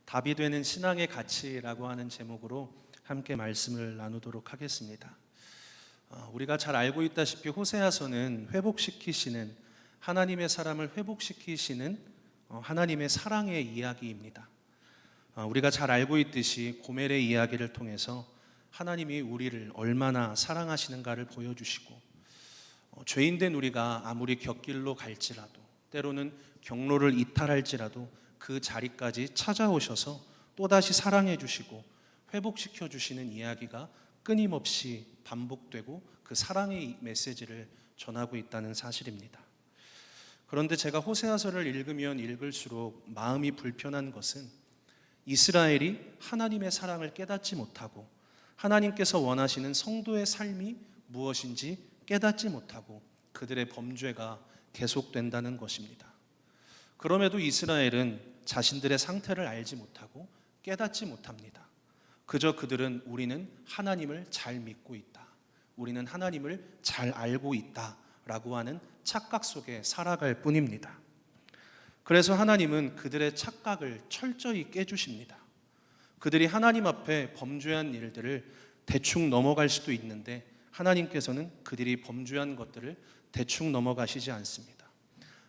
답이 되는 신앙의 가치라고 하는 제목으로 함께 말씀을 나누도록 하겠습니다. 우리가 잘 알고 있다시피 호세아서는 회복시키시는, 하나님의 사람을 회복시키시는 하나님의 사랑의 이야기입니다. 우리가 잘 알고 있듯이 고멜의 이야기를 통해서 하나님이 우리를 얼마나 사랑하시는가를 보여주시고, 죄인된 우리가 아무리 곁길로 갈지라도, 때로는 경로를 이탈할지라도 그 자리까지 찾아오셔서 또다시 사랑해 주시고 회복시켜 주시는 이야기가 끊임없이 반복되고 그 사랑의 메시지를 전하고 있다는 사실입니다. 그런데 제가 호세아서를 읽으면 읽을수록 마음이 불편한 것은 이스라엘이 하나님의 사랑을 깨닫지 못하고 하나님께서 원하시는 성도의 삶이 무엇인지 깨닫지 못하고 그들의 범죄가 계속된다는 것입니다. 그럼에도 이스라엘은 자신들의 상태를 알지 못하고 깨닫지 못합니다. 그저 그들은 우리는 하나님을 잘 믿고 있다, 우리는 하나님을 잘 알고 있다 라고 하는 착각 속에 살아갈 뿐입니다. 그래서 하나님은 그들의 착각을 철저히 깨주십니다. 그들이 하나님 앞에 범죄한 일들을 대충 넘어갈 수도 있는데 하나님께서는 그들이 범죄한 것들을 대충 넘어가시지 않습니다.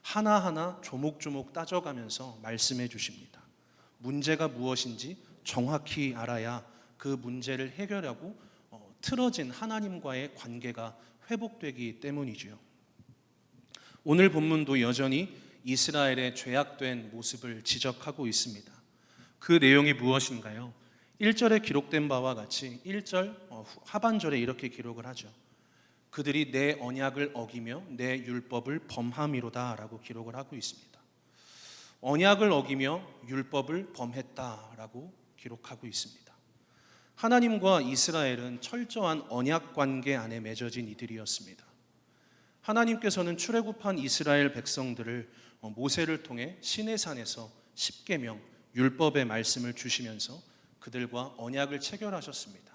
하나하나 조목조목 따져가면서 말씀해 주십니다. 문제가 무엇인지 정확히 알아야 그 문제를 해결하고 틀어진 하나님과의 관계가 회복되기 때문이죠. 오늘 본문도 여전히 이스라엘의 죄악된 모습을 지적하고 있습니다. 그 내용이 무엇인가요? 1절에 기록된 바와 같이 1절 하반절에 이렇게 기록을 하죠. 그들이 내 언약을 어기며 내 율법을 범함이로다 라고 기록을 하고 있습니다. 언약을 어기며 율법을 범했다라고 기록하고 있습니다. 하나님과 이스라엘은 철저한 언약 관계 안에 맺어진 이들이었습니다. 하나님께서는 출애굽한 이스라엘 백성들을 모세를 통해 시내산에서 십계명, 율법의 말씀을 주시면서 그들과 언약을 체결하셨습니다.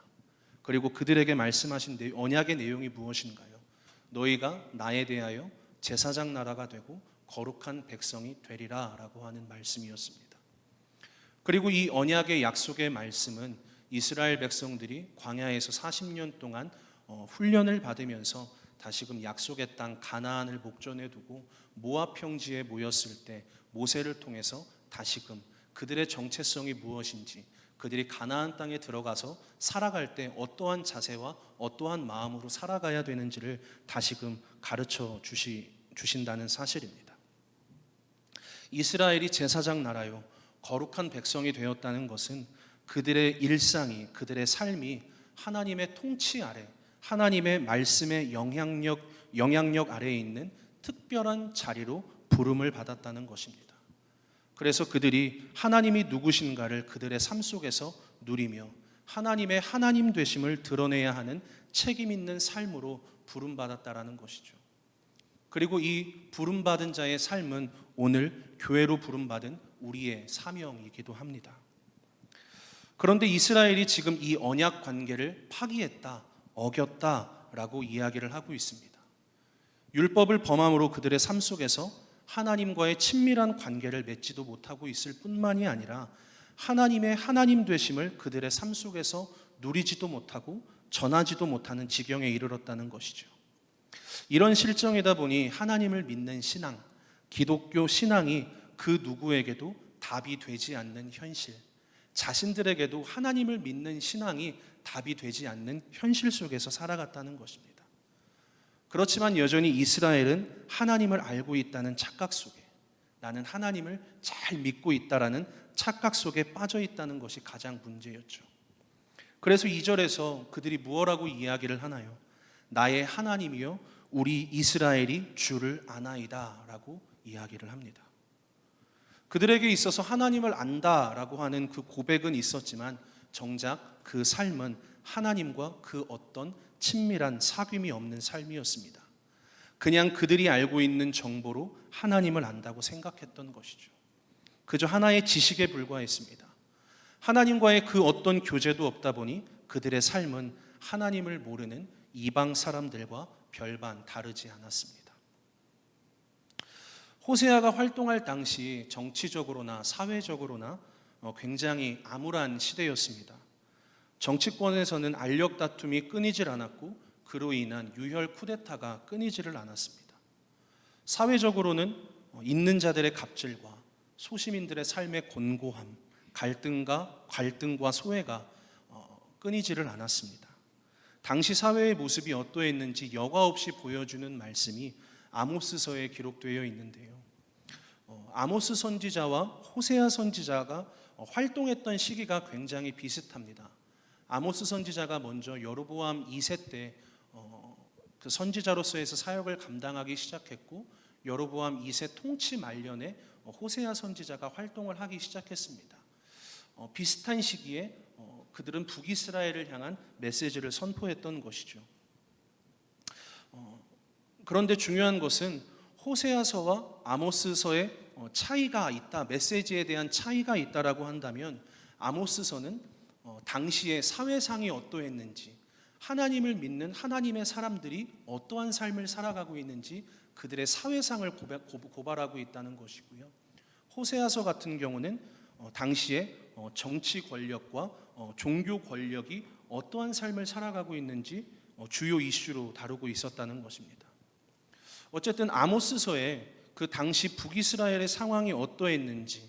그리고 그들에게 말씀하신 언약의 내용이 무엇인가요? 너희가 나에 대하여 제사장 나라가 되고 거룩한 백성이 되리라 라고 하는 말씀이었습니다. 그리고 이 언약의 약속의 말씀은 이스라엘 백성들이 광야에서 40년 동안 훈련을 받으면서 다시금 약속의 땅 가나안을 목전에 두고 모압 평지에 모였을 때 모세를 통해서 다시금 그들의 정체성이 무엇인지, 그들이 가나안 땅에 들어가서 살아갈 때 어떠한 자세와 어떠한 마음으로 살아가야 되는지를 다시금 가르쳐 주신다는 사실입니다. 이스라엘이 제사장 나라요 거룩한 백성이 되었다는 것은 그들의 일상이, 그들의 삶이 하나님의 통치 아래, 하나님의 말씀의 영향력 아래에 있는 특별한 자리로 부름을 받았다는 것입니다. 그래서 그들이 하나님이 누구신가를 그들의 삶 속에서 누리며 하나님의 하나님 되심을 드러내야 하는 책임 있는 삶으로 부름받았다라는 것이죠. 그리고 이 부름받은 자의 삶은 오늘 교회로 부름받은 우리의 사명이기도 합니다. 그런데 이스라엘이 지금 이 언약 관계를 파기했다, 어겼다라고 이야기를 하고 있습니다. 율법을 범함으로 그들의 삶 속에서 하나님과의 친밀한 관계를 맺지도 못하고 있을 뿐만이 아니라 하나님의 하나님 되심을 그들의 삶 속에서 누리지도 못하고 전하지도 못하는 지경에 이르렀다는 것이죠. 이런 실정이다 보니 하나님을 믿는 신앙, 기독교 신앙이 그 누구에게도 답이 되지 않는 현실, 자신들에게도 하나님을 믿는 신앙이 답이 되지 않는 현실 속에서 살아갔다는 것입니다. 그렇지만 여전히 이스라엘은 하나님을 알고 있다는 착각 속에, 나는 하나님을 잘 믿고 있다라는 착각 속에 빠져 있다는 것이 가장 문제였죠. 그래서 2절에서 그들이 무엇라고 이야기를 하나요? 나의 하나님이여 우리 이스라엘이 주를 아나이다 라고 이야기를 합니다. 그들에게 있어서 하나님을 안다라고 하는 그 고백은 있었지만 정작 그 삶은 하나님과 그 어떤 친밀한 사귐이 없는 삶이었습니다. 그냥 그들이 알고 있는 정보로 하나님을 안다고 생각했던 것이죠. 그저 하나의 지식에 불과했습니다. 하나님과의 그 어떤 교제도 없다 보니 그들의 삶은 하나님을 모르는 이방 사람들과 별반 다르지 않았습니다. 호세아가 활동할 당시 정치적으로나 사회적으로나 굉장히 암울한 시대였습니다. 정치권에서는 알력 다툼이 끊이질 않았고 그로 인한 유혈 쿠데타가 끊이지를 않았습니다. 사회적으로는 있는 자들의 갑질과 소시민들의 삶의 곤고함, 갈등과 소외가 끊이지를 않았습니다. 당시 사회의 모습이 어떠했는지 여과 없이 보여주는 말씀이 아모스서에 기록되어 있는데요. 아모스 선지자와 호세아 선지자가 활동했던 시기가 굉장히 비슷합니다. 아모스 선지자가 먼저 여로보암 2세 때 그 선지자로서의 사역을 감당하기 시작했고, 여로보암 2세 통치 말년에 호세아 선지자가 활동을 하기 시작했습니다. 비슷한 시기에 그들은 북이스라엘을 향한 메시지를 선포했던 것이죠. 그런데 중요한 것은 호세아서와 아모스서의 차이가 있다, 메시지에 대한 차이가 있다라고 한다면, 아모스서는 당시의 사회상이 어떠했는지, 하나님을 믿는 하나님의 사람들이 어떠한 삶을 살아가고 있는지 그들의 사회상을 고발하고 있다는 것이고요. 호세아서 같은 경우는 당시에 정치 권력과 종교 권력이 어떠한 삶을 살아가고 있는지 주요 이슈로 다루고 있었다는 것입니다. 어쨌든 아모스서에 그 당시 북이스라엘의 상황이 어떠했는지,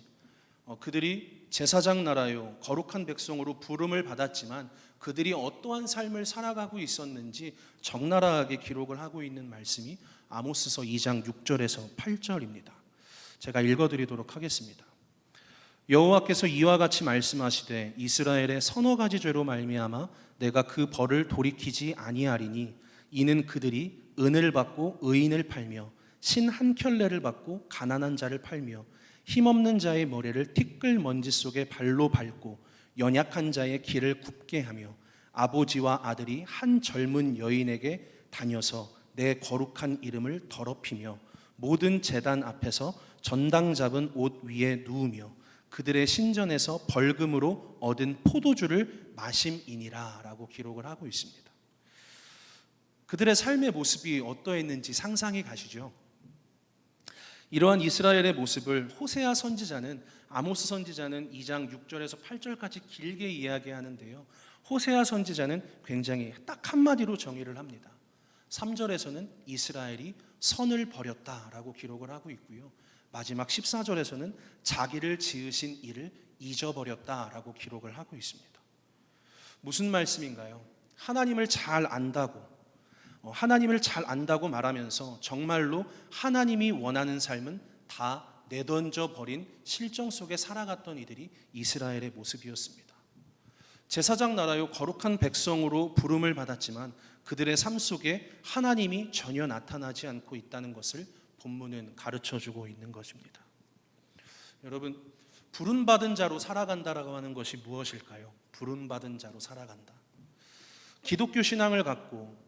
그들이 제사장 나라요 거룩한 백성으로 부름을 받았지만 그들이 어떠한 삶을 살아가고 있었는지 적나라하게 기록을 하고 있는 말씀이 아모스서 2장 6절에서 8절입니다. 제가 읽어드리도록 하겠습니다. 여호와께서 이와 같이 말씀하시되 이스라엘의 서너 가지 죄로 말미암아 내가 그 벌을 돌이키지 아니하리니 이는 그들이 은을 받고 의인을 팔며 신 한 켤레를 받고 가난한 자를 팔며 힘없는 자의 머리를 티끌 먼지 속에 발로 밟고 연약한 자의 길을 굽게 하며 아버지와 아들이 한 젊은 여인에게 다녀서 내 거룩한 이름을 더럽히며 모든 제단 앞에서 전당 잡은 옷 위에 누우며 그들의 신전에서 벌금으로 얻은 포도주를 마심이니라 라고 기록을 하고 있습니다. 그들의 삶의 모습이 어떠했는지 상상이 가시죠? 이러한 이스라엘의 모습을 호세아 선지자는, 아모스 선지자는 2장 6절에서 8절까지 길게 이야기하는데요, 호세아 선지자는 굉장히 딱 한마디로 정의를 합니다. 3절에서는 이스라엘이 선을 버렸다라고 기록을 하고 있고요, 마지막 14절에서는 자기를 지으신 이를 잊어버렸다라고 기록을 하고 있습니다. 무슨 말씀인가요? 하나님을 잘 안다고 말하면서 정말로 하나님이 원하는 삶은 다 내던져 버린 실정 속에 살아갔던 이들이 이스라엘의 모습이었습니다. 제사장 나라요 거룩한 백성으로 부름을 받았지만 그들의 삶 속에 하나님이 전혀 나타나지 않고 있다는 것을 본문은 가르쳐주고 있는 것입니다. 여러분, 부름받은 자로 살아간다라고 하는 것이 무엇일까요? 부름받은 자로 살아간다. 기독교 신앙을 갖고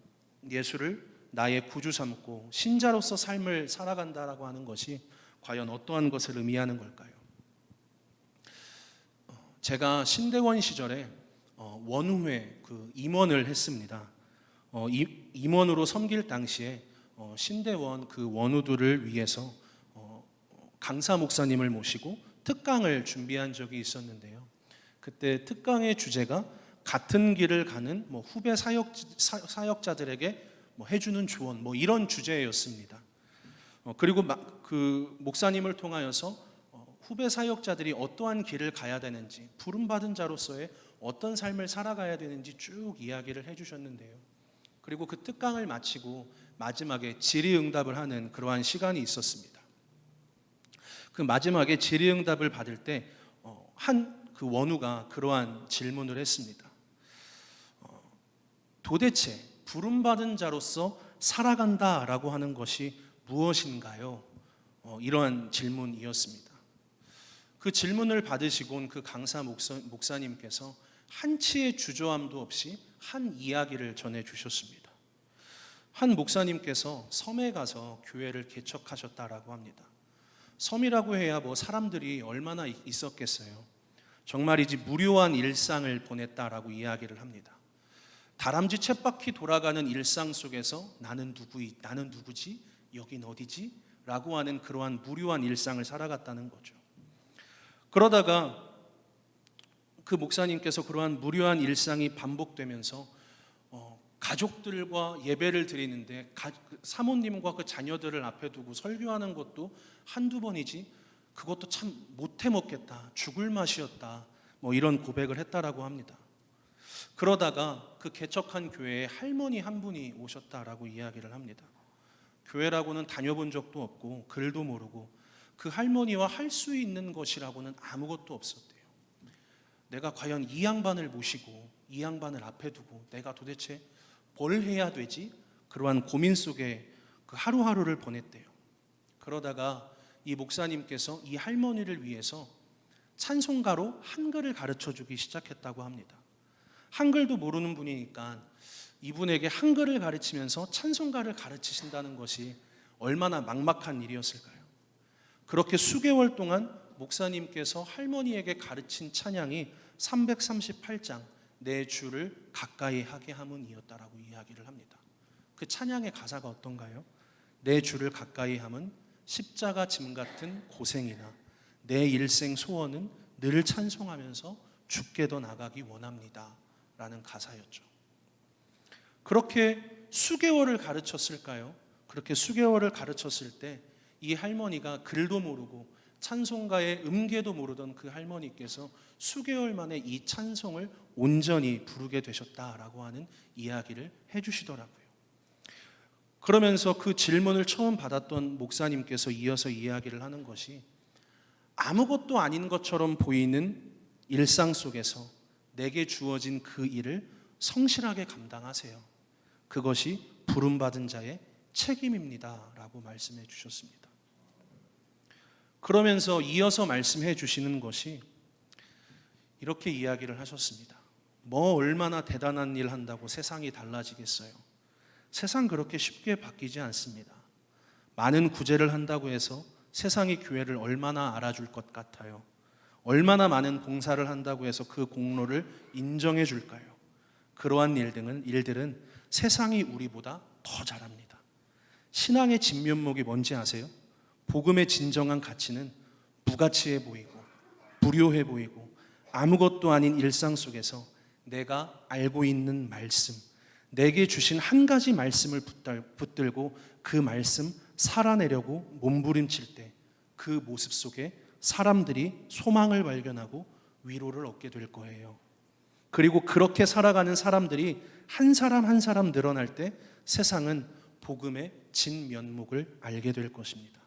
예수를 나의 구주 삼고 신자로서 삶을 살아간다라고 하는 것이 과연 어떠한 것을 의미하는 걸까요? 제가 신대원 시절에 원후회 그 임원을 했습니다. 임원으로 섬길 당시에 신대원 그 원우들을 위해서 강사 목사님을 모시고 특강을 준비한 적이 있었는데요. 그때 특강의 주제가 같은 길을 가는 후배 사역자들에게 해주는 조언 이런 주제였습니다. 그리고 그 목사님을 통하여서 후배 사역자들이 어떠한 길을 가야 되는지, 부름받은 자로서의 어떤 삶을 살아가야 되는지 쭉 이야기를 해주셨는데요. 그리고 그 특강을 마치고 마지막에 질의응답을 하는 그러한 시간이 있었습니다. 그 마지막에 질의응답을 받을 때 한 그 원우가 그러한 질문을 했습니다. 도대체 부름받은 자로서 살아간다라고 하는 것이 무엇인가요? 이러한 질문이었습니다. 그 질문을 받으시고 온 그 강사 목사님께서 한치의 주저함도 없이 한 이야기를 전해주셨습니다. 한 목사님께서 섬에 가서 교회를 개척하셨다라고 합니다. 섬이라고 해야 사람들이 얼마나 있었겠어요. 정말이지 무료한 일상을 보냈다라고 이야기를 합니다. 다람쥐 쳇바퀴 돌아가는 일상 속에서 나는 누구지? 여긴 어디지? 라고 하는 그러한 무료한 일상을 살아갔다는 거죠. 그러다가 그 목사님께서 그러한 무료한 일상이 반복되면서 가족들과 예배를 드리는데 사모님과 그 자녀들을 앞에 두고 설교하는 것도 한두 번이지 그것도 참 못해 먹겠다, 죽을 맛이었다, 뭐 이런 고백을 했다라고 합니다. 그러다가 그 개척한 교회에 할머니 한 분이 오셨다라고 이야기를 합니다. 교회라고는 다녀본 적도 없고 글도 모르고 그 할머니와 할 수 있는 것이라고는 아무것도 없었대요. 내가 과연 이 양반을 모시고 이 양반을 앞에 두고 내가 도대체 뭘 해야 되지? 그러한 고민 속에 그 하루하루를 보냈대요. 그러다가 이 목사님께서 이 할머니를 위해서 찬송가로 한글을 가르쳐 주기 시작했다고 합니다. 한글도 모르는 분이니까 이분에게 한글을 가르치면서 찬송가를 가르치신다는 것이 얼마나 막막한 일이었을까요? 그렇게 수개월 동안 목사님께서 할머니에게 가르친 찬양이 338장 내 주를 가까이 하게 함은이었다라고 이야기를 합니다. 그 찬양의 가사가 어떤가요? 내 주를 가까이 함은 십자가 짐 같은 고생이나 내 일생 소원은 늘 찬송하면서 주께 더 나가기 원합니다 라는 가사였죠. 그렇게 수개월을 가르쳤을까요? 그렇게 수개월을 가르쳤을 때 이 할머니가 글도 모르고 찬송가의 음계도 모르던 그 할머니께서 수개월 만에 이 찬송을 온전히 부르게 되셨다라고 하는 이야기를 해주시더라고요. 그러면서 그 질문을 처음 받았던 목사님께서 이어서 이야기를 하는 것이 아무것도 아닌 것처럼 보이는 일상 속에서 내게 주어진 그 일을 성실하게 감당하세요. 그것이 부름받은 자의 책임입니다 라고 말씀해 주셨습니다. 그러면서 이어서 말씀해 주시는 것이 이렇게 이야기를 하셨습니다. 뭐 얼마나 대단한 일 한다고 세상이 달라지겠어요? 세상 그렇게 쉽게 바뀌지 않습니다. 많은 구제를 한다고 해서 세상이 교회를 얼마나 알아줄 것 같아요? 얼마나 많은 봉사를 한다고 해서 그 공로를 인정해 줄까요? 그러한 일들은 세상이 우리보다 더 잘합니다. 신앙의 진면목이 뭔지 아세요? 복음의 진정한 가치는 무가치해 보이고 무료해 보이고 아무것도 아닌 일상 속에서 내가 알고 있는 말씀, 내게 주신 한 가지 말씀을 붙들고 그 말씀 살아내려고 몸부림칠 때 그 모습 속에 사람들이 소망을 발견하고 위로를 얻게 될 거예요. 그리고 그렇게 살아가는 사람들이 한 사람 한 사람 늘어날 때 세상은 복음의 진면목을 알게 될 것입니다.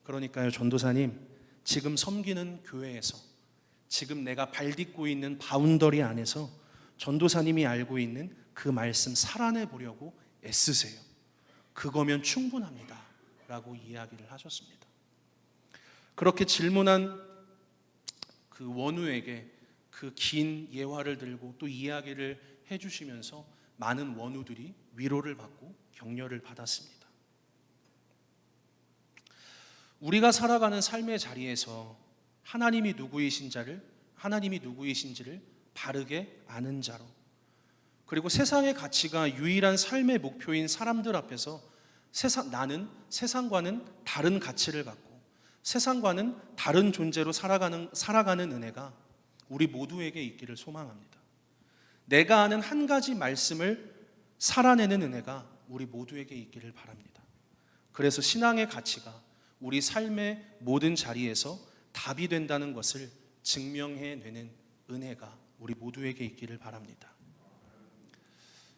그러니까요, 전도사님, 지금 섬기는 교회에서, 지금 내가 발딛고 있는 바운더리 안에서 전도사님이 알고 있는 그 말씀 살아내 보려고 애쓰세요. 그거면 충분합니다 라고 이야기를 하셨습니다. 그렇게 질문한 그 원우에게 그 긴 예화를 들고 또 이야기를 해주시면서 많은 원우들이 위로를 받고 격려를 받았습니다. 우리가 살아가는 삶의 자리에서 하나님이 누구이신지를 바르게 아는 자로, 그리고 세상의 가치가 유일한 삶의 목표인 사람들 앞에서 나는 세상과는 다른 가치를 갖고 세상과는 다른 존재로 살아가는 은혜가 우리 모두에게 있기를 소망합니다. 내가 아는 한 가지 말씀을 살아내는 은혜가 우리 모두에게 있기를 바랍니다. 그래서 신앙의 가치가 우리 삶의 모든 자리에서 답이 된다는 것을 증명해내는 은혜가 우리 모두에게 있기를 바랍니다.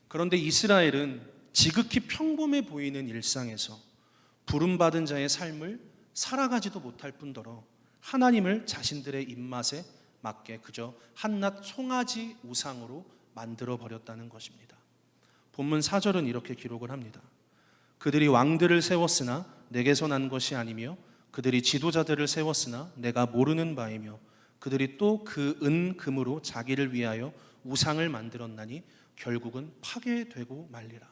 그런데 이스라엘은 지극히 평범해 보이는 일상에서 부름받은 자의 삶을 살아가지도 못할 뿐더러 하나님을 자신들의 입맛에 맞게 그저 한낱 송아지 우상으로 만들어 버렸다는 것입니다. 본문 4절은 이렇게 기록을 합니다. 그들이 왕들을 세웠으나 내게서 난 것이 아니며 그들이 지도자들을 세웠으나 내가 모르는 바이며 그들이 또 그 은 금으로 자기를 위하여 우상을 만들었나니 결국은 파괴되고 말리라.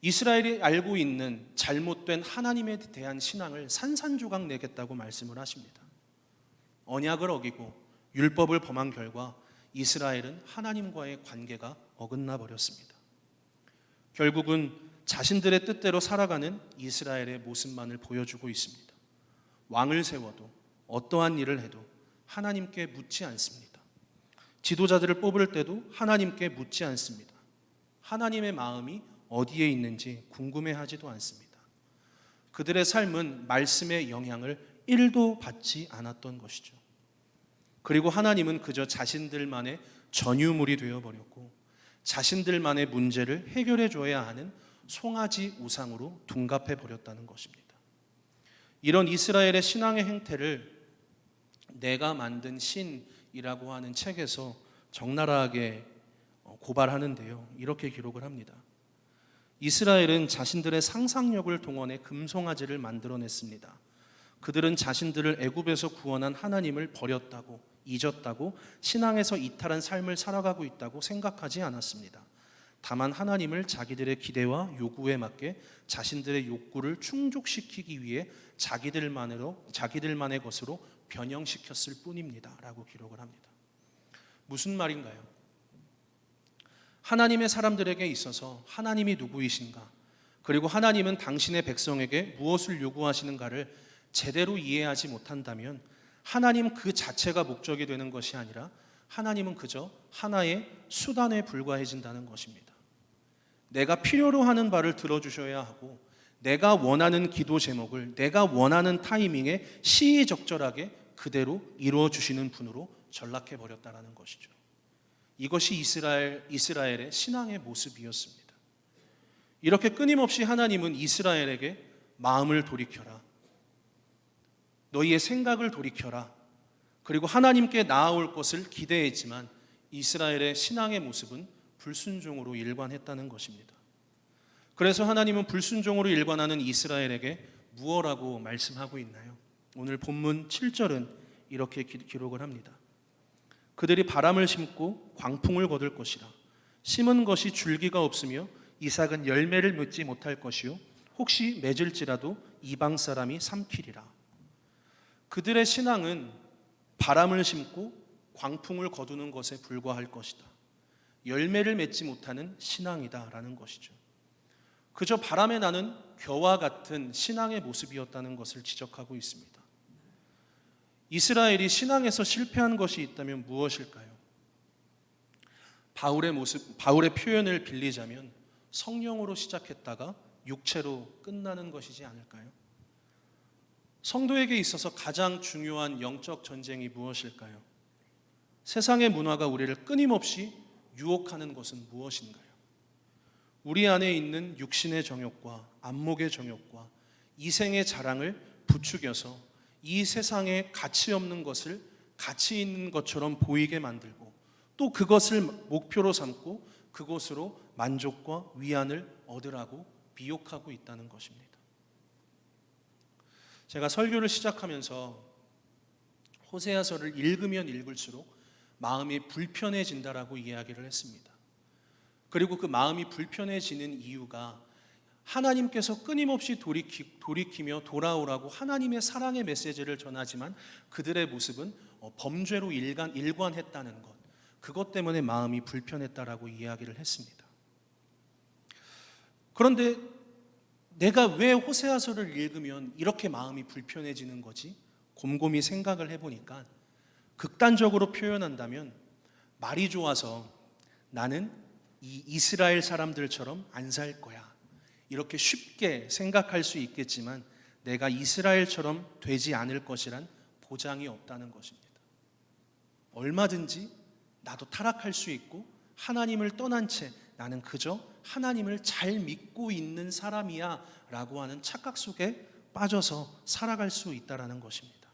이스라엘이 알고 있는 잘못된 하나님에 대한 신앙을 산산조각 내겠다고 말씀을 하십니다. 언약을 어기고 율법을 범한 결과 이스라엘은 하나님과의 관계가 어긋나 버렸습니다. 결국은 자신들의 뜻대로 살아가는 이스라엘의 모습만을 보여주고 있습니다. 왕을 세워도 어떠한 일을 해도 하나님께 묻지 않습니다. 지도자들을 뽑을 때도 하나님께 묻지 않습니다. 하나님의 마음이 어디에 있는지 궁금해하지도 않습니다. 그들의 삶은 말씀의 영향을 1도 받지 않았던 것이죠. 그리고 하나님은 그저 자신들만의 전유물이 되어버렸고 자신들만의 문제를 해결해 줘야 하는 송아지 우상으로 둔갑해 버렸다는 것입니다. 이런 이스라엘의 신앙의 행태를 내가 만든 신이라고 하는 책에서 적나라하게 고발하는데요. 이렇게 기록을 합니다. 이스라엘은 자신들의 상상력을 동원해 금송아지를 만들어냈습니다. 그들은 자신들을 애굽에서 구원한 하나님을 버렸다고, 잊었다고, 신앙에서 이탈한 삶을 살아가고 있다고 생각하지 않았습니다. 다만 하나님을 자기들의 기대와 요구에 맞게 자신들의 욕구를 충족시키기 위해 자기들만의 것으로 변형시켰을 뿐입니다. 라고 기록을 합니다. 무슨 말인가요? 하나님의 사람들에게 있어서 하나님이 누구이신가, 그리고 하나님은 당신의 백성에게 무엇을 요구하시는가를 제대로 이해하지 못한다면 하나님 그 자체가 목적이 되는 것이 아니라 하나님은 그저 하나의 수단에 불과해진다는 것입니다. 내가 필요로 하는 바를 들어주셔야 하고 내가 원하는 기도 제목을 내가 원하는 타이밍에 시의적절하게 그대로 이루어 주시는 분으로 전락해 버렸다는 것이죠. 이것이 이스라엘의 신앙의 모습이었습니다. 이렇게 끊임없이 하나님은 이스라엘에게 마음을 돌이켜라, 너희의 생각을 돌이켜라, 그리고 하나님께 나아올 것을 기대했지만 이스라엘의 신앙의 모습은 불순종으로 일관했다는 것입니다. 그래서 하나님은 불순종으로 일관하는 이스라엘에게 무엇라고 말씀하고 있나요? 오늘 본문 7절은 이렇게 기록을 합니다. 그들이 바람을 심고 광풍을 거둘 것이라. 심은 것이 줄기가 없으며 이삭은 열매를 맺지 못할 것이요 혹시 맺을지라도 이방 사람이 삼키리라. 그들의 신앙은 바람을 심고 광풍을 거두는 것에 불과할 것이다. 열매를 맺지 못하는 신앙이다라는 것이죠. 그저 바람에 나는 겨와 같은 신앙의 모습이었다는 것을 지적하고 있습니다. 이스라엘이 신앙에서 실패한 것이 있다면 무엇일까요? 바울의 표현을 빌리자면 성령으로 시작했다가 육체로 끝나는 것이지 않을까요? 성도에게 있어서 가장 중요한 영적 전쟁이 무엇일까요? 세상의 문화가 우리를 끊임없이 유혹하는 것은 무엇인가요? 우리 안에 있는 육신의 정욕과 안목의 정욕과 이생의 자랑을 부추겨서 이 세상에 가치 없는 것을 가치 있는 것처럼 보이게 만들고 또 그것을 목표로 삼고 그것으로 만족과 위안을 얻으라고 비욕하고 있다는 것입니다. 제가 설교를 시작하면서 호세아서를 읽으면 읽을수록 마음이 불편해진다라고 이야기를 했습니다. 그리고 그 마음이 불편해지는 이유가 하나님께서 끊임없이 돌이키며 돌아오라고 하나님의 사랑의 메시지를 전하지만 그들의 모습은 범죄로 일관했다는 것, 그것 때문에 마음이 불편했다라고 이야기를 했습니다. 그런데 내가 왜 호세아서를 읽으면 이렇게 마음이 불편해지는 거지? 곰곰이 생각을 해보니까 극단적으로 표현한다면 말이 좋아서 나는 이 이스라엘 사람들처럼 안 살 거야, 이렇게 쉽게 생각할 수 있겠지만 내가 이스라엘처럼 되지 않을 것이란 보장이 없다는 것입니다. 얼마든지 나도 타락할 수 있고 하나님을 떠난 채 나는 그저 하나님을 잘 믿고 있는 사람이야 라고 하는 착각 속에 빠져서 살아갈 수 있다는 것입니다.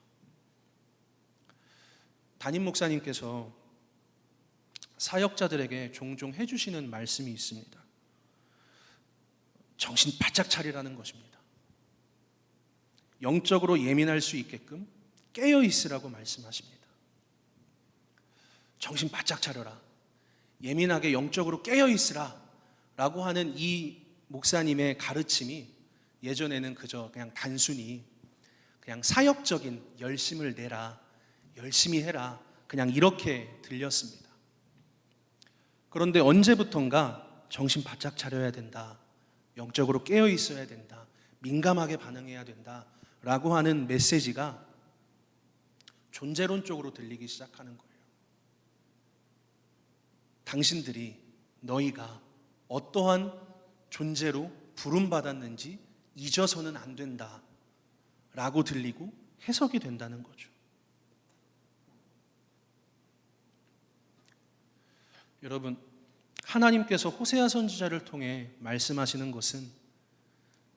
담임 목사님께서 사역자들에게 종종 해주시는 말씀이 있습니다. 정신 바짝 차리라는 것입니다. 영적으로 예민할 수 있게끔 깨어 있으라고 말씀하십니다. 정신 바짝 차려라, 예민하게 영적으로 깨어 있으라 라고 하는 이 목사님의 가르침이 예전에는 그저 그냥 단순히 그냥 사역적인 열심을 내라, 열심히 해라, 그냥 이렇게 들렸습니다. 그런데 언제부턴가 정신 바짝 차려야 된다, 영적으로 깨어 있어야 된다, 민감하게 반응해야 된다 라고 하는 메시지가 존재론 쪽으로 들리기 시작하는 거예요. 너희가 어떠한 존재로 부름받았는지 잊어서는 안 된다 라고 들리고 해석이 된다는 거죠. 여러분, 하나님께서 호세아 선지자를 통해 말씀하시는 것은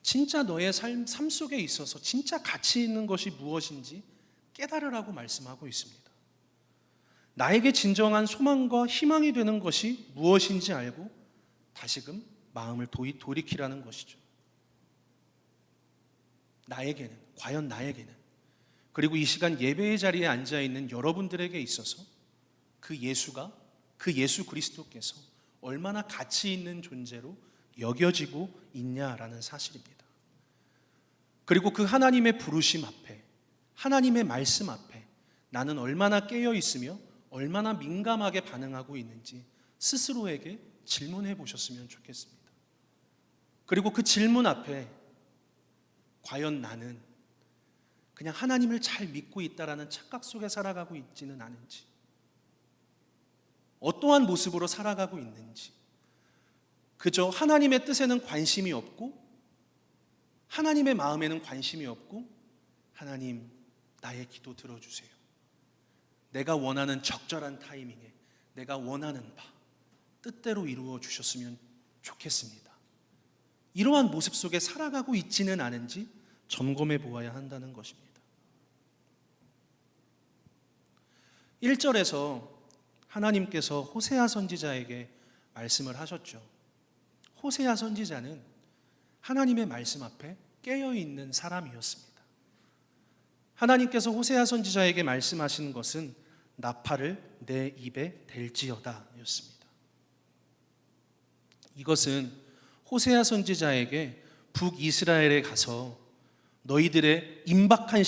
진짜 너의 삶 속에 있어서 진짜 가치 있는 것이 무엇인지 깨달으라고 말씀하고 있습니다. 나에게 진정한 소망과 희망이 되는 것이 무엇인지 알고 다시금 마음을 돌이키라는 것이죠. 과연 나에게는, 그리고 이 시간 예배의 자리에 앉아있는 여러분들에게 있어서 그 예수 그리스도께서 얼마나 가치 있는 존재로 여겨지고 있냐라는 사실입니다. 그리고 그 하나님의 부르심 앞에, 하나님의 말씀 앞에 나는 얼마나 깨어 있으며 얼마나 민감하게 반응하고 있는지 스스로에게 질문해 보셨으면 좋겠습니다. 그리고 그 질문 앞에 과연 나는 그냥 하나님을 잘 믿고 있다라는 착각 속에 살아가고 있지는 않은지, 어떠한 모습으로 살아가고 있는지, 그저 하나님의 뜻에는 관심이 없고 하나님의 마음에는 관심이 없고, 하나님 나의 기도 들어주세요, 내가 원하는 적절한 타이밍에 내가 원하는 바 뜻대로 이루어 주셨으면 좋겠습니다, 이러한 모습 속에 살아가고 있지는 않은지 점검해 보아야 한다는 것입니다. 1절에서 하나님께서 호세아 선지자에게 말씀을 하셨죠. 호세아 선지자는 하나님의 말씀 앞에 깨어있는 사람이었습니다. 하나님께서 호세아 선지자에게 말씀하신 것은 나팔을 내 입에 댈지어다 였습니다. 이것은 호세아 선지자에게 북이스라엘에 가서 너희들의 임박한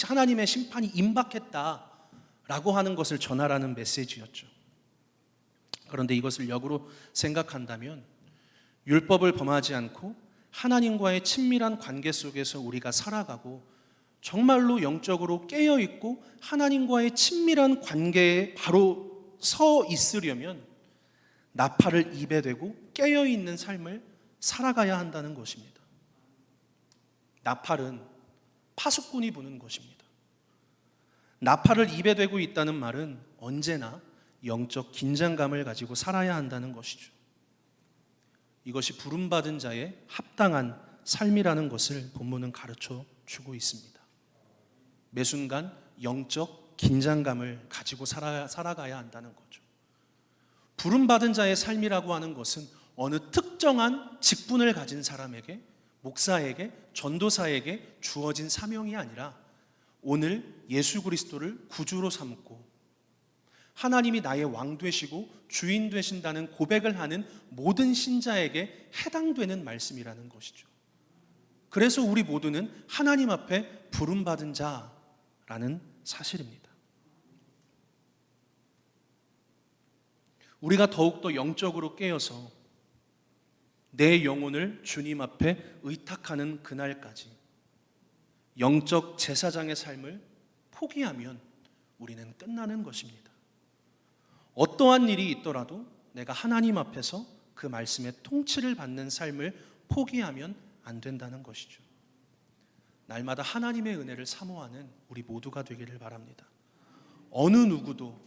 하나님의 심판이 임박했다라고 하는 것을 전하라는 메시지였죠. 그런데 이것을 역으로 생각한다면 율법을 범하지 않고 하나님과의 친밀한 관계 속에서 우리가 살아가고 정말로 영적으로 깨어있고 하나님과의 친밀한 관계에 바로 서 있으려면 나팔을 입에 대고 깨어있는 삶을 살아가야 한다는 것입니다. 나팔은 파수꾼이 부는 것입니다. 나팔을 입에 대고 있다는 말은 언제나 영적 긴장감을 가지고 살아야 한다는 것이죠. 이것이 부름받은 자의 합당한 삶이라는 것을 본문은 가르쳐 주고 있습니다. 매 순간 영적 긴장감을 가지고 살아가야 한다는 거죠. 부름받은 자의 삶이라고 하는 것은 어느 특정한 직분을 가진 사람에게, 목사에게, 전도사에게 주어진 사명이 아니라 오늘 예수 그리스도를 구주로 삼고 하나님이 나의 왕 되시고 주인 되신다는 고백을 하는 모든 신자에게 해당되는 말씀이라는 것이죠. 그래서 우리 모두는 하나님 앞에 부름받은 자라는 사실입니다. 우리가 더욱더 영적으로 깨어서 내 영혼을 주님 앞에 의탁하는 그날까지 영적 제사장의 삶을 포기하면 우리는 끝나는 것입니다. 어떠한 일이 있더라도 내가 하나님 앞에서 그 말씀의 통치를 받는 삶을 포기하면 안 된다는 것이죠. 날마다 하나님의 은혜를 사모하는 우리 모두가 되기를 바랍니다. 어느 누구도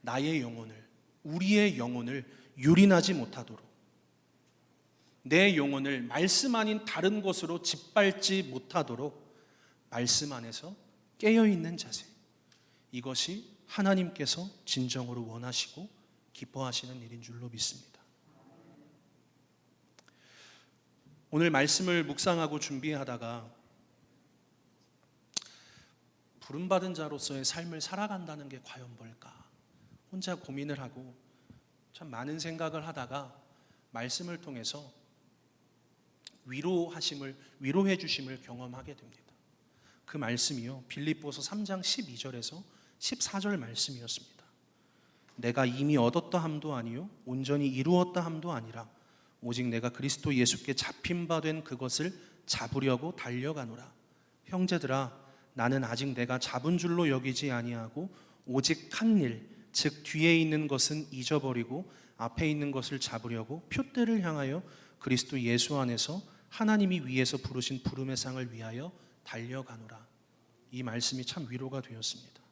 나의 영혼을, 우리의 영혼을 유린하지 못하도록, 내 영혼을 말씀 아닌 다른 것으로 짓밟지 못하도록 말씀 안에서 깨어있는 자세, 이것이 하나님께서 진정으로 원하시고 기뻐하시는 일인 줄로 믿습니다. 오늘 말씀을 묵상하고 준비하다가 부름받은 자로서의 삶을 살아간다는 게 과연 뭘까? 혼자 고민을 하고 참 많은 생각을 하다가 말씀을 통해서 위로해 주심을 경험하게 됩니다. 그 말씀이요, 빌립보서 3장 12절에서 14절 말씀이었습니다. 내가 이미 얻었다 함도 아니요 온전히 이루었다 함도 아니라 오직 내가 그리스도 예수께 잡힌 바 된 그것을 잡으려고 달려가노라. 형제들아, 나는 아직 내가 잡은 줄로 여기지 아니하고 오직 한 일, 즉 뒤에 있는 것은 잊어버리고 앞에 있는 것을 잡으려고 표대를 향하여 그리스도 예수 안에서 하나님이 위에서 부르신 부름의 상을 위하여 달려가노라. 이 말씀이 참 위로가 되었습니다.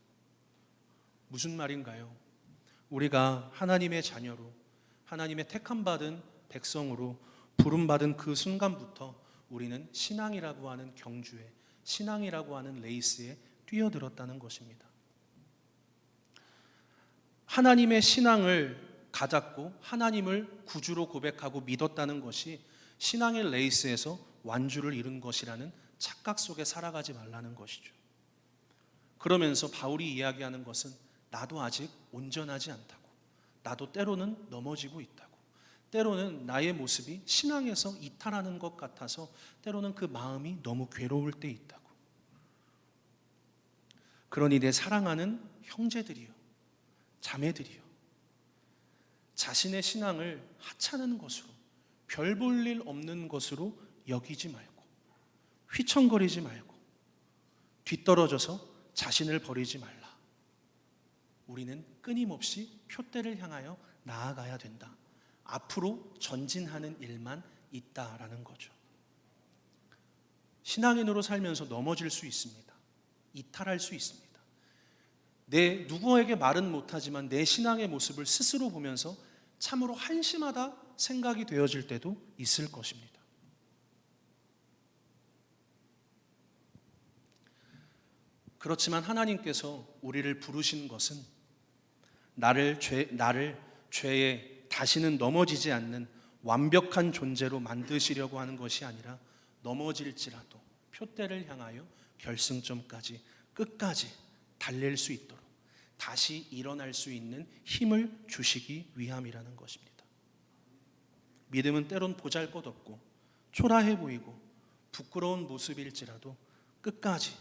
무슨 말인가요? 우리가 하나님의 자녀로, 하나님의 택함받은 백성으로 부름받은 그 순간부터 우리는 신앙이라고 하는 경주에, 신앙이라고 하는 레이스에 뛰어들었다는 것입니다. 하나님의 신앙을 가졌고 하나님을 구주로 고백하고 믿었다는 것이 신앙의 레이스에서 완주를 이룬 것이라는 착각 속에 살아가지 말라는 것이죠. 그러면서 바울이 이야기하는 것은 나도 아직 온전하지 않다고, 나도 때로는 넘어지고 있다고, 때로는 나의 모습이 신앙에서 이탈하는 것 같아서 때로는 그 마음이 너무 괴로울 때 있다고. 그러니 내 사랑하는 형제들이여, 자매들이여, 자신의 신앙을 하찮은 것으로, 별 볼 일 없는 것으로 여기지 말고, 휘청거리지 말고, 뒤떨어져서 자신을 버리지 말라. 우리는 끊임없이 표대를 향하여 나아가야 된다. 앞으로 전진하는 일만 있다라는 거죠. 신앙인으로 살면서 넘어질 수 있습니다. 이탈할 수 있습니다. 내 누구에게 말은 못하지만 내 신앙의 모습을 스스로 보면서 참으로 한심하다 생각이 되어질 때도 있을 것입니다. 그렇지만 하나님께서 우리를 부르신 것은 나를 죄에 다시는 넘어지지 않는 완벽한 존재로 만드시려고 하는 것이 아니라 넘어질지라도 표대를 향하여 결승점까지 끝까지 달릴 수 있도록 다시 일어날 수 있는 힘을 주시기 위함이라는 것입니다. 믿음은 때론 보잘것없고 초라해 보이고 부끄러운 모습일지라도 끝까지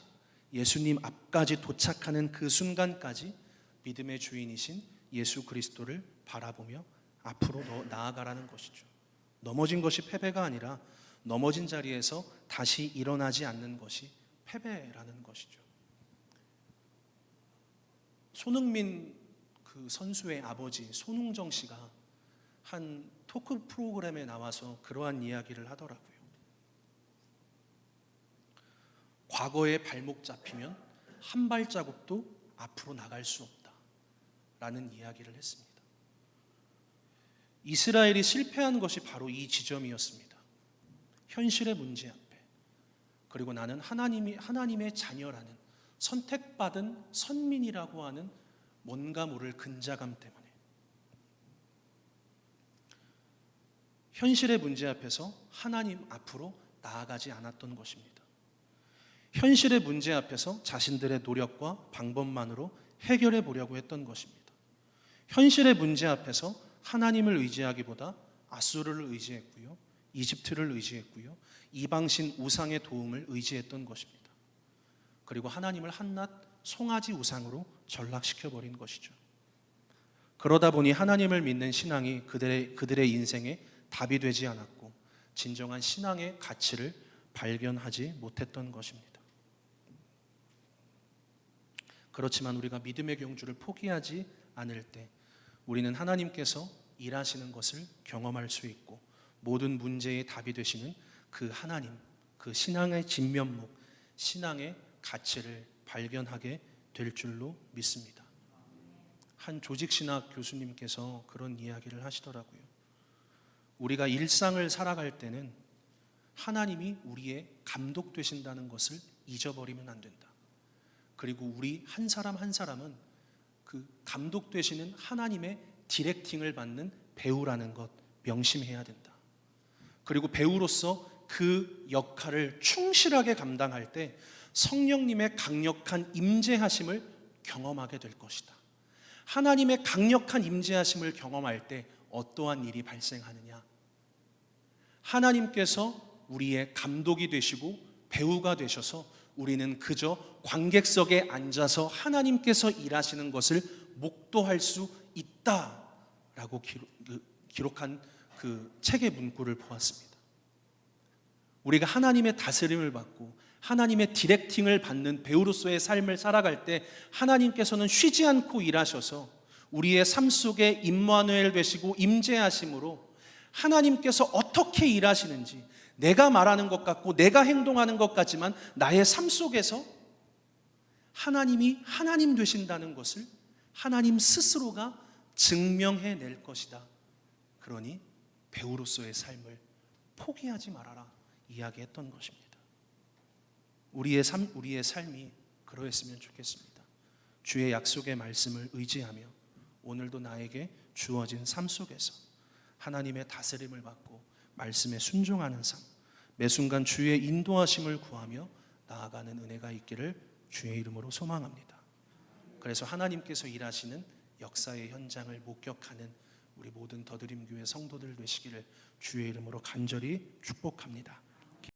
예수님 앞까지 도착하는 그 순간까지 믿음의 주인이신 예수 그리스도를 바라보며 앞으로 나아가라는 것이죠. 넘어진 것이 패배가 아니라 넘어진 자리에서 다시 일어나지 않는 것이 패배라는 것이죠. 손흥민 그 선수의 아버지 손흥정 씨가 한 토크 프로그램에 나와서 그러한 이야기를 하더라고요. 과거에 발목 잡히면 한 발자국도 앞으로 나갈 수 없다라는 이야기를 했습니다. 이스라엘이 실패한 것이 바로 이 지점이었습니다. 현실의 문제 앞에, 그리고 나는 하나님의 자녀라는 선택받은 선민이라고 하는 뭔가 모를 근자감 때문에 현실의 문제 앞에서 하나님 앞으로 나아가지 않았던 것입니다. 현실의 문제 앞에서 자신들의 노력과 방법만으로 해결해 보려고 했던 것입니다. 현실의 문제 앞에서 하나님을 의지하기보다 아수르를 의지했고요, 이집트를 의지했고요, 이방신 우상의 도움을 의지했던 것입니다. 그리고 하나님을 한낱 송아지 우상으로 전락시켜버린 것이죠. 그러다 보니 하나님을 믿는 신앙이 그들의 인생에 답이 되지 않았고 진정한 신앙의 가치를 발견하지 못했던 것입니다. 그렇지만 우리가 믿음의 경주를 포기하지 않을 때 우리는 하나님께서 일하시는 것을 경험할 수 있고 모든 문제의 답이 되시는 그 하나님, 그 신앙의 진면목, 신앙의 가치를 발견하게 될 줄로 믿습니다. 한 조직신학 교수님께서 그런 이야기를 하시더라고요. 우리가 일상을 살아갈 때는 하나님이 우리의 감독 되신다는 것을 잊어버리면 안 된다. 그리고 우리 한 사람 한 사람은 그 감독 되시는 하나님의 디렉팅을 받는 배우라는 것 명심해야 된다. 그리고 배우로서 그 역할을 충실하게 감당할 때 성령님의 강력한 임재하심을 경험하게 될 것이다. 하나님의 강력한 임재하심을 경험할 때 어떠한 일이 발생하느냐? 하나님께서 우리의 감독이 되시고 배우가 되셔서 우리는 그저 관객석에 앉아서 하나님께서 일하시는 것을 목도할 수 있다라고 기록한 그 책의 문구를 보았습니다. 우리가 하나님의 다스림을 받고 하나님의 디렉팅을 받는 배우로서의 삶을 살아갈 때 하나님께서는 쉬지 않고 일하셔서 우리의 삶 속에 임마누엘 되시고 임재하심으로 하나님께서 어떻게 일하시는지, 내가 말하는 것 같고 내가 행동하는 것 같지만 나의 삶 속에서 하나님이 하나님 되신다는 것을 하나님 스스로가 증명해낼 것이다. 그러니 배우로서의 삶을 포기하지 말아라 이야기했던 것입니다. 우리의 삶이 그러했으면 좋겠습니다. 주의 약속의 말씀을 의지하며 오늘도 나에게 주어진 삶 속에서 하나님의 다스림을 받고 말씀에 순종하는 삶, 매 순간 주의 인도하심을 구하며 나아가는 은혜가 있기를 주의 이름으로 소망합니다. 그래서 하나님께서 일하시는 역사의 현장을 목격하는 우리 모든 더드림교회 성도들 되시기를 주의 이름으로 간절히 축복합니다.